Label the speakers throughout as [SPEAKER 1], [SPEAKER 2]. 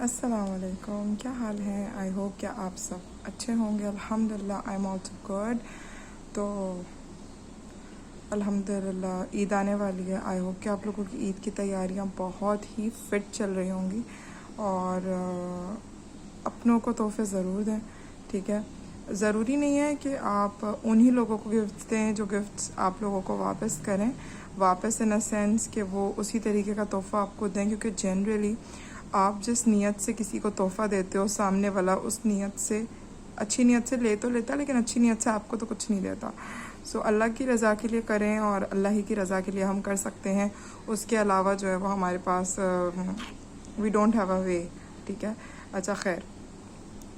[SPEAKER 1] السلام علیکم، کیا حال ہے؟ آئی ہوپ کہ آپ سب اچھے ہوں گے. الحمدللہ آئی ایم آلسو گڈ. تو الحمدللہ عید آنے والی ہے. آئی ہوپ کہ آپ لوگوں کی عید کی تیاریاں بہت ہی فٹ چل رہی ہوں گی اور اپنوں کو تحفے ضرور دیں. ٹھیک ہے، ضروری نہیں ہے کہ آپ انہی لوگوں کو گفٹ دیں جو گفٹس آپ لوگوں کو واپس کریں. واپس ان اے سینس کہ وہ اسی طریقے کا تحفہ آپ کو دیں، کیونکہ جنرلی آپ جس نیت سے کسی کو تحفہ دیتے ہو سامنے والا اس نیت سے اچھی نیت سے لے تو لیتا، لیکن اچھی نیت سے آپ کو تو کچھ نہیں دیتا. سو اللہ کی رضا کے لیے کریں اور اللہ ہی کی رضا کے لیے ہم کر سکتے ہیں. اس کے علاوہ جو ہے وہ ہمارے پاس وی ڈونٹ ہیو اے وے. ٹھیک ہے، اچھا خیر.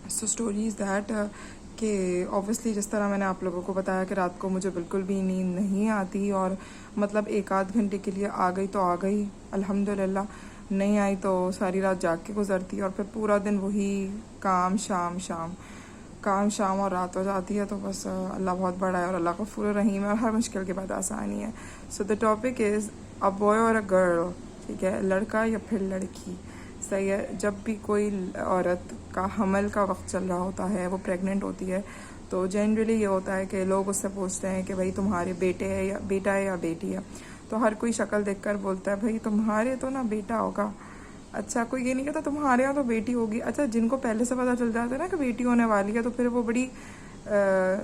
[SPEAKER 1] سو اسٹوری از دیٹ کہ اوبویسلی جس طرح میں نے آپ لوگوں کو بتایا کہ رات کو مجھے بالکل بھی نیند نہیں آتی، اور مطلب ایک آدھ گھنٹے کے لیے آ گئی تو آ گئی، الحمدللہ. نہیں آئی تو ساری رات جاگ کے گزرتی، اور پھر پورا دن وہی کام شام اور رات ہو جاتی ہے. تو بس اللہ بہت بڑا ہے اور اللہ غفور رحیم ہے اور ہر مشکل کے بعد آسانی ہے. سو the topic is a boy اور اے گرل. ٹھیک ہے، لڑکا یا پھر لڑکی. صحیح ہے، جب بھی کوئی عورت کا حمل کا وقت چل رہا ہوتا ہے، وہ پریگننٹ ہوتی ہے، تو جنرلی یہ ہوتا ہے کہ لوگ اس سے پوچھتے ہیں کہ بھائی تمہارے بیٹا ہے یا بیٹی ہے. تو ہر کوئی شکل دیکھ کر بولتا ہے بھائی تمہارے تو نا بیٹا ہوگا. اچھا، کوئی یہ نہیں کہتا تمہارے یہاں تو بیٹی ہوگی. اچھا، جن کو پہلے سے پتہ چل جاتا ہے نا کہ بیٹی ہونے والی ہے، تو پھر وہ بڑی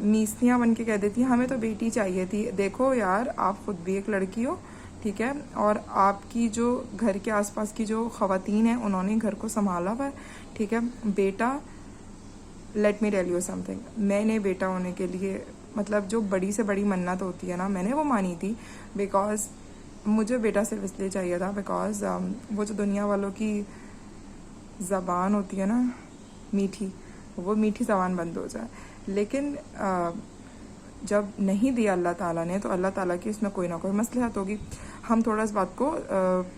[SPEAKER 1] نیستیاں بن کے کہہ دیتی ہیں ہمیں تو بیٹی چاہیے تھی. دیکھو یار، آپ خود بھی ایک لڑکی ہو. ٹھیک ہے، اور آپ کی جو گھر کے آس پاس کی جو خواتین ہیں انہوں نے گھر کو سنبھالا ہوا ہے. ٹھیک ہے، بیٹا، let me tell you something. میں نے بیٹا ہونے کے لیے مطلب جو بڑی سے بڑی منت ہوتی ہے نا، میں نے وہ مانی تھی. بیکاز مجھے بیٹا صرف اس لیے چاہیے تھا بیکاز وہ جو دنیا والوں کی زبان ہوتی ہے نا میٹھی، وہ میٹھی زبان بند ہو جائے. لیکن جب نہیں دیا اللہ تعالیٰ نے، تو اللہ تعالیٰ کی اس میں کوئی نہ کوئی مصلحت ہوگی. ہم تھوڑا اس بات کو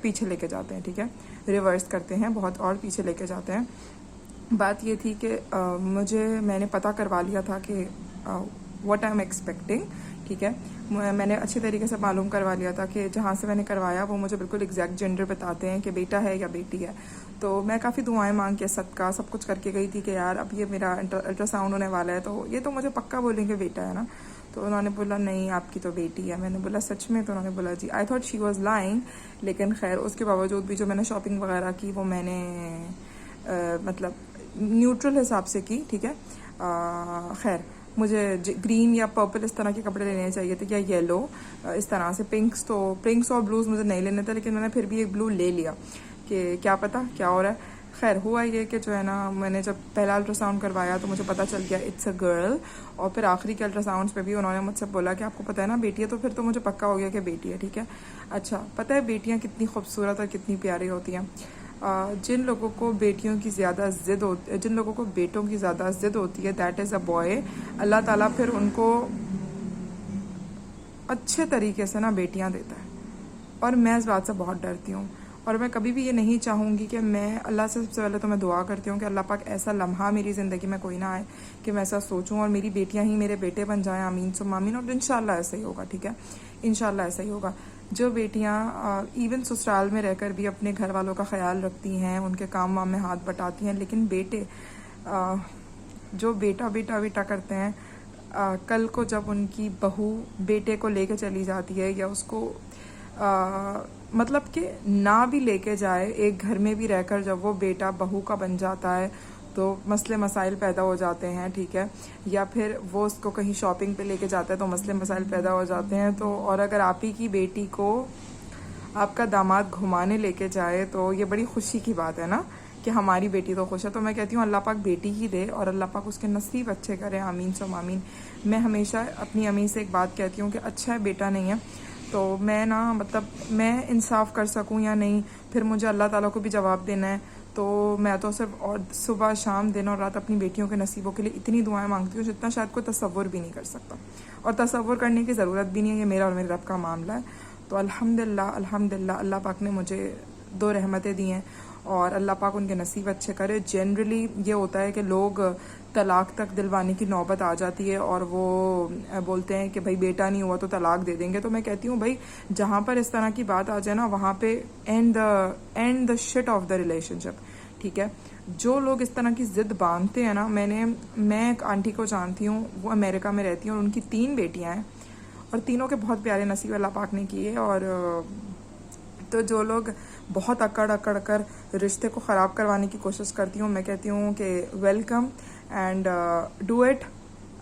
[SPEAKER 1] پیچھے لے کے جاتے ہیں. ٹھیک ہے، ریورس کرتے ہیں بہت اور پیچھے لے کے جاتے ہیں. بات یہ تھی کہ میں نے پتہ کروا لیا تھا کہ واٹ آئی ایم ایکسپیکٹنگ. ٹھیک ہے، میں نے اچھی طریقے سے معلوم کروا لیا تھا کہ جہاں سے میں نے کروایا وہ مجھے بالکل ایگزیکٹ جینڈر بتاتے ہیں کہ بیٹا ہے یا بیٹی ہے. تو میں کافی دعائیں مانگ کے صدقہ سب کچھ کر کے گئی تھی کہ یار اب یہ میرا الٹرا ساؤنڈ ہونے والا ہے، تو یہ تو مجھے پکا بولیں گے بیٹا ہے نا. تو انہوں نے بولا نہیں آپ کی تو بیٹی ہے. میں نے بولا سچ میں؟ تو انہوں نے بولا جی. I thought she was lying. لیکن خیر اس کے باوجود بھی جو میں نے شاپنگ وغیرہ کی وہ میں نے مطلب نیوٹرل حساب سے کی. ٹھیک ہے، خیر مجھے گرین یا پرپل اس طرح کے کپڑے لینے چاہیے تھے، یا یلو اس طرح سے. پنکس اور بلوز مجھے نہیں لینے تھے، لیکن میں نے پھر بھی ایک بلو لے لیا کہ کیا پتہ کیا ہو رہا ہے. خیر ہوا یہ کہ جو ہے نا، میں نے جب پہلا الٹرا ساؤنڈ کروایا تو مجھے پتہ چل گیا اٹس اے گرل. اور پھر آخری کے الٹرا ساؤنڈس پہ بھی انہوں نے مجھ سے بولا کہ آپ کو پتہ ہے نا بیٹی ہے، تو پھر تو مجھے پکا ہو گیا کہ بیٹی ہے. ٹھیک ہے، اچھا پتہ ہے بیٹیاں کتنی خوبصورت اور کتنی پیاری ہوتی ہیں. جن لوگوں کو بیٹوں کی زیادہ ضد ہوتی ہے دیٹ از اے بوائے. اللہ تعالیٰ پھر ان کو اچھے طریقے سے نا بیٹیاں دیتا ہے، اور میں اس بات سے بہت ڈرتی ہوں. اور میں کبھی بھی یہ نہیں چاہوں گی کہ میں اللہ سے سب سے پہلے تو میں دعا کرتی ہوں کہ اللہ پاک ایسا لمحہ میری زندگی میں کوئی نہ آئے کہ میں ایسا سوچوں اور میری بیٹیاں ہی میرے بیٹے بن جائیں. آمین ثم آمین. اور انشاءاللہ ایسا ہی ہوگا. ٹھیک ہے، انشاءاللہ ایسا ہی ہوگا. جو بیٹیاں ایون سسرال میں رہ کر بھی اپنے گھر والوں کا خیال رکھتی ہیں، ان کے کام وام میں ہاتھ بٹاتی ہیں، لیکن بیٹے جو بیٹا کرتے ہیں، کل کو جب ان کی بہو بیٹے کو لے کے چلی جاتی ہے، یا اس کو مطلب کہ نہ بھی لے کے جائے، ایک گھر میں بھی رہ کر جب وہ بیٹا بہو کا بن جاتا ہے تو مسئلے مسائل پیدا ہو جاتے ہیں. ٹھیک ہے، یا پھر وہ اس کو کہیں شاپنگ پہ لے کے جاتا ہے تو مسئلے مسائل پیدا ہو جاتے ہیں. تو اور اگر آپ ہی کی بیٹی کو آپ کا داماد گھمانے لے کے جائے تو یہ بڑی خوشی کی بات ہے نا کہ ہماری بیٹی تو خوش ہے. تو میں کہتی ہوں اللہ پاک بیٹی ہی دے اور اللہ پاک اس کے نصیب اچھے کرے. آمین ثم آمین. میں ہمیشہ اپنی امی سے ایک بات کہتی ہوں کہ اچھا ہے بیٹا نہیں ہے تو میں نا مطلب میں انصاف کر سکوں یا نہیں، پھر مجھے اللہ تعالیٰ کو بھی جواب دینا ہے. تو میں تو صرف اور صبح شام دن اور رات اپنی بیٹیوں کے نصیبوں کے لیے اتنی دعائیں مانگتی ہوں جتنا شاید کوئی تصور بھی نہیں کر سکتا، اور تصور کرنے کی ضرورت بھی نہیں ہے. یہ میرا اور میرے رب کا معاملہ ہے. تو الحمدللہ اللہ پاک نے مجھے 2 رحمتیں دی ہیں اور اللہ پاک ان کے نصیب اچھے کرے. جنرلی یہ ہوتا ہے کہ لوگ طلاق تک دلوانے کی نوبت آ جاتی ہے اور وہ بولتے ہیں کہ بھائی بیٹا نہیں ہوا تو طلاق دے دیں گے. تو میں کہتی ہوں بھائی جہاں پر اس طرح کی بات آ جائے نا، وہاں پہ and the shut off the relationship. ٹھیک ہے. جو لوگ اس طرح کی ضد باندھتے ہیں نا, میں ایک آنٹی کو جانتی ہوں, وہ امریکہ میں رہتی ہیں اور ان کی 3 بیٹیاں ہیں اور تینوں کے بہت پیارے نصیب اللہ پاک نے کیے. اور تو جو لوگ بہت اکڑ کر رشتے کو خراب کروانے کی کوشش کرتی ہوں, میں کہتی ہوں کہ welcome and do it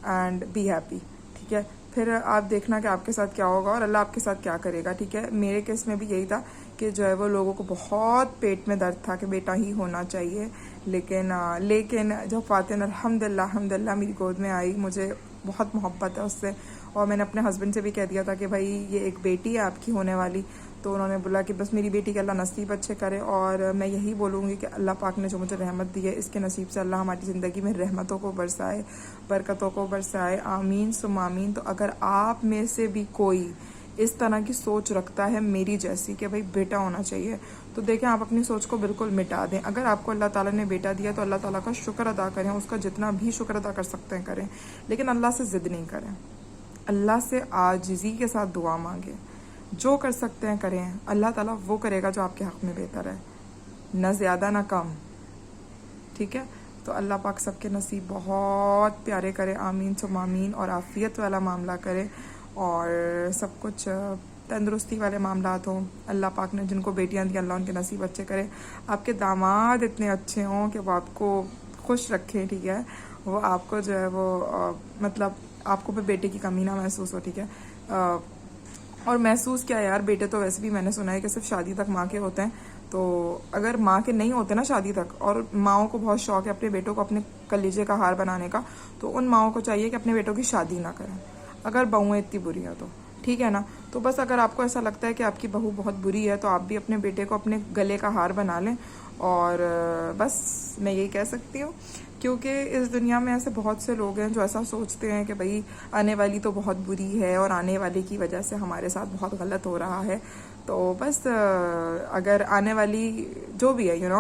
[SPEAKER 1] and be happy. ٹھیک ہے, پھر آپ دیکھنا کہ آپ کے ساتھ کیا ہوگا اور اللہ آپ کے ساتھ کیا کرے گا. ٹھیک ہے, میرے کیس میں بھی یہی تھا کہ جو ہے وہ لوگوں کو بہت پیٹ میں درد تھا کہ بیٹا ہی ہونا چاہیے, لیکن جب فاتن الحمدللہ میری گود میں آئی, مجھے بہت محبت ہے اس سے. اور میں نے اپنے ہسبینڈ سے بھی کہہ دیا تھا کہ بھائی یہ ایک بیٹی ہے آپ کی ہونے والی, تو انہوں نے بولا کہ بس میری بیٹی کے اللہ نصیب اچھے کرے. اور میں یہی بولوں گی کہ اللہ پاک نے جو مجھے رحمت دی ہے اس کے نصیب سے اللہ ہماری زندگی میں رحمتوں کو برسائے, برکتوں کو برسائے, آمین ثم آمین. تو اگر آپ میں سے بھی کوئی اس طرح کی سوچ رکھتا ہے میری جیسی کہ بھائی بیٹا ہونا چاہیے, تو دیکھیں آپ اپنی سوچ کو بالکل مٹا دیں. اگر آپ کو اللہ تعالیٰ نے بیٹا دیا تو اللہ تعالیٰ کا شکر ادا کریں, اس کا جتنا بھی شکر ادا کر سکتے ہیں کریں, لیکن اللہ سے ضد نہیں کریں. اللہ سے عاجزی کے ساتھ دعا مانگیں, جو کر سکتے ہیں کریں. اللہ تعالیٰ وہ کرے گا جو آپ کے حق میں بہتر ہے, نہ زیادہ نہ کم. ٹھیک ہے, تو اللہ پاک سب کے نصیب بہت پیارے کرے, آمین ثم آمین. اور عافیت والا معاملہ کرے اور سب کچھ تندرستی والے معاملات ہوں. اللہ پاک نے جن کو بیٹیاں دی اللہ ان کے نصیب اچھے کرے. آپ کے داماد اتنے اچھے ہوں کہ وہ آپ کو خوش رکھیں. ٹھیک ہے, وہ آپ کو جو ہے وہ مطلب آپ کو بیٹے کی کمی نہ محسوس ہو. ٹھیک ہے, اور محسوس کیا یار, بیٹے تو ویسے بھی میں نے سنا ہے کہ صرف شادی تک ماں کے ہوتے ہیں. تو اگر ماں کے نہیں ہوتے نا شادی تک, اور ماؤں کو بہت شوق ہے اپنے بیٹوں کو اپنے کلیجے کا ہار بنانے کا, تو ان ماؤں کو چاہیے کہ اپنے بیٹوں کی شادی نہ کریں اگر بہویں اتنی بری ہیں تو. ٹھیک ہے نا, تو بس اگر آپ کو ایسا لگتا ہے کہ آپ کی بہو بہت بری ہے تو آپ بھی اپنے بیٹے کو اپنے گلے کا ہار بنا لیں. اور بس میں یہی کہہ سکتی ہوں, کیونکہ اس دنیا میں ایسے بہت سے لوگ ہیں جو ایسا سوچتے ہیں کہ بھائی آنے والی تو بہت بری ہے اور آنے والے کی وجہ سے ہمارے ساتھ بہت غلط ہو رہا ہے. تو بس اگر آنے والی جو بھی ہے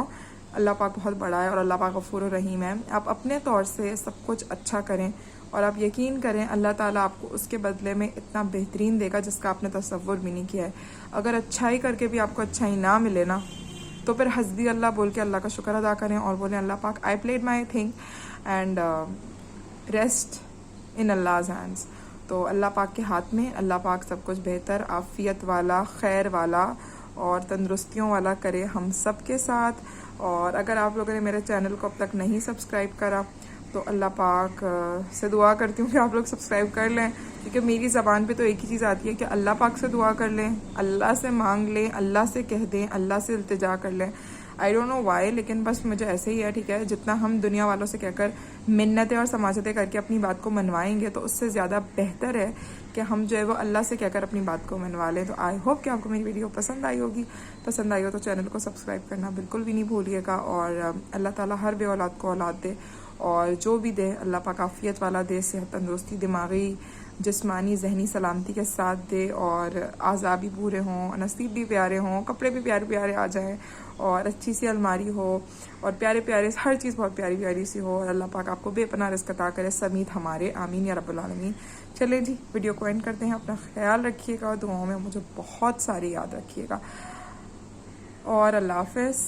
[SPEAKER 1] اللہ پاک بہت بڑا ہے اور اللہ پاک غفور الرحیم ہے. آپ اپنے طور سے سب کچھ اچھا کریں اور آپ یقین کریں اللہ تعالیٰ آپ کو اس کے بدلے میں اتنا بہترین دے گا جس کا آپ نے تصور بھی نہیں کیا ہے. اگر اچھائی کر کے بھی آپ کو اچھائی نہ ملے نا, تو پھر حسبی اللہ بول کے اللہ کا شکر ادا کریں اور بولیں اللہ پاک I plead my thing and rest in Allah's hands. تو اللہ پاک کے ہاتھ میں, اللہ پاک سب کچھ بہتر, عافیت والا, خیر والا اور تندرستیوں والا کرے ہم سب کے ساتھ. اور اگر آپ لوگوں نے میرے چینل کو اب تک نہیں سبسکرائب کرا تو اللہ پاک سے دعا کرتی ہوں کہ آپ لوگ سبسکرائب کر لیں, کیونکہ میری زبان پہ تو ایک ہی چیز آتی ہے کہ اللہ پاک سے دعا کر لیں, اللہ سے مانگ لیں, اللہ سے کہہ دیں, اللہ سے التجا کر لیں. آئی ڈونٹ نو وائی, لیکن بس مجھے ایسے ہی ہے. ٹھیک ہے, جتنا ہم دنیا والوں سے کہہ کر منتیں اور سماجتیں کر کے اپنی بات کو منوائیں گے تو اس سے زیادہ بہتر ہے کہ ہم جو ہے وہ اللہ سے کہہ کر اپنی بات کو منوا لیں. تو آئی ہوپ کہ آپ کو میری ویڈیو پسند آئی ہوگی. پسند آئی ہو تو چینل کو سبسکرائب کرنا بالکل بھی نہیں بھولیے گا. اور اللہ تعالیٰ ہر بے اولاد کو اولاد دے, اور جو بھی دے اللہ پاک عافیت والا دے, صحت تندرستی دماغی جسمانی ذہنی سلامتی کے ساتھ دے, اور اعضاء بھی پورے ہوں, نصیب بھی پیارے ہوں, کپڑے بھی پیارے پیارے آ جائیں, اور اچھی سی الماری ہو, اور پیارے پیارے ہر چیز بہت پیاری پیاری سی ہو, اور اللہ پاک آپ کو بے پناہ رزق عطا کرے سمیت ہمارے, آمین یا رب العالمین. چلیں جی, ویڈیو کو اینڈ کرتے ہیں. اپنا خیال رکھیے گا, دعاؤں میں مجھے بہت ساری یاد رکھیے گا, اور اللہ حافظ.